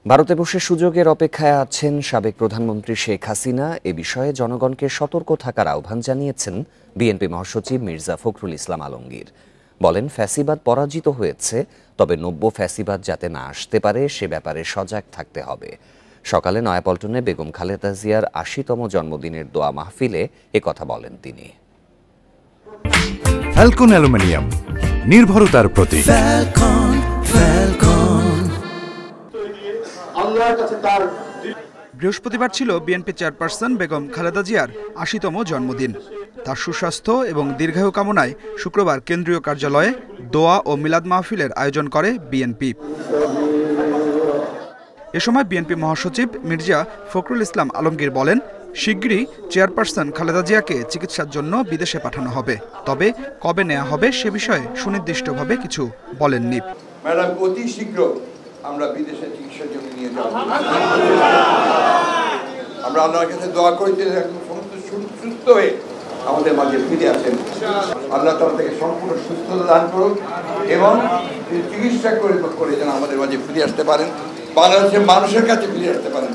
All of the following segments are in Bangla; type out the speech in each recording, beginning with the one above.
ভারতে বসে সুযোগের অপেক্ষায় আছেন সাবেক প্রধানমন্ত্রী শেখ হাসিনা। এ বিষয়ে জনগণকে সতর্ক থাকার আহ্বান জানিয়েছেন বিএনপি মহাসচিব মির্জা ফখরুল ইসলাম আলমগীর। বলেন, ফ্যাসিবাদ পরাজিত হয়েছে, তবে নব্য ফ্যাসিবাদ যাতে না আসতে পারে সে ব্যাপারে সজাগ থাকতে হবে। সকালে নয়াপল্টনে বেগম খালেদা জিয়ার ৮০তম জন্মদিনের দোয়া মাহফিলে একথা বলেন তিনি। ফ্যালকন অ্যালুমিনিয়াম, নির্ভরতার প্রতীক। বৃহস্পতিবার ছিল বিএনপি চেয়ারপারসন বেগম খালেদা জিয়ার ৮০তম জন্মদিন। তার সুস্বাস্থ্য এবং দীর্ঘায়ু কামনায় শুক্রবার কেন্দ্রীয় কার্যালয়ে দোয়া ও মিলাদ মাহফিলের আয়োজন করে বিএনপি। এ সময় বিএনপি মহাসচিব মির্জা ফখরুল ইসলাম আলমগীর বলেন, শিগগিরই চেয়ারপারসন খালেদা জিয়াকে চিকিৎসার জন্য বিদেশে পাঠানো হবে, তবে কবে নেওয়া হবে সে বিষয়ে সুনির্দিষ্টভাবে কিছু বলেননি। ম্যাডাম, অতি শীঘ্র আমরা বিদেশে চিকিৎসার জন্য নিয়ে যাব। আমরা আল্লাহর কাছে দোয়া করি যে সমস্ত সুস্থ হয়ে আমাদের মাঝে ফিরে আসেন। আল্লাহ তাআলা থেকে সম্পূর্ণ সুস্থতা দান করুন এবং চিকিৎসা করে যেন আমাদের মাঝে ফিরে আসতে পারেন, বাংলাদেশের মানুষের কাছে ফিরে আসতে পারেন।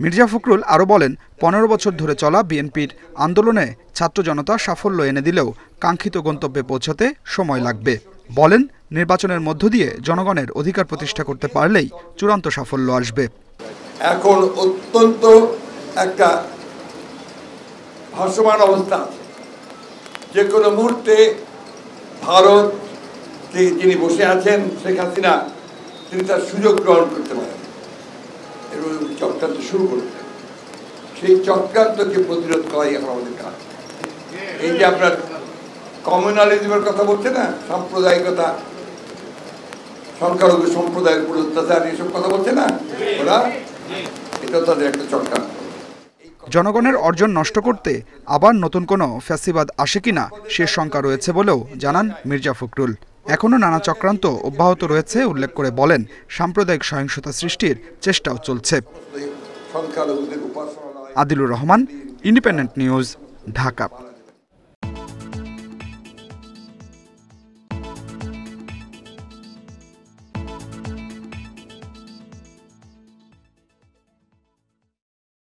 মির্জা ফখরুল আরও বলেন, ১৫ বছর ধরে চলা বিএনপির আন্দোলনে ছাত্র জনতা সাফল্য এনে দিলেও কাঙ্ক্ষিত গন্তব্যে পৌঁছাতে সময় লাগবে। বলেন, নির্বাচনের মধ্য দিয়ে জনগণের অধিকার প্রতিষ্ঠা করতে পারলেই চূড়ান্ত সাফল্য আসবে। এখন অত্যন্ত একটা ভাসমান অবস্থা, যে কোনো মুহূর্তে ভারত যিনি বসে আছেন শেখ হাসিনা, তিনি তার সুযোগ গ্রহণ করতে পারেন এবং চক্রান্ত শুরু করতে। সেই চক্রান্তকে প্রতিরোধ করাই এখন আমাদের কাজ। এই যে আপনার কমিউনালিজমের কথা বলছে না, সাম্প্রদায়িকতা, সংখ্যালঘু সম্প্রদায়ের উপর অত্যাচার, এসব কথা বলছে না ওরা, এটা তাদের একটা চক্রান্ত। জনগণের অর্জন নষ্ট করতে আবার নতুন কোনো ফ্যাসিবাদ আসে কিনা সে শঙ্কা রয়েছে বলেও জানান মির্জা ফখরুল। এখনও নানা চক্রান্ত অব্যাহত রয়েছে উল্লেখ করে বলেন, সাম্প্রদায়িক সহিংসতা সৃষ্টির চেষ্টাও চলছে। Adilur Rahman, independent news, Dhaka.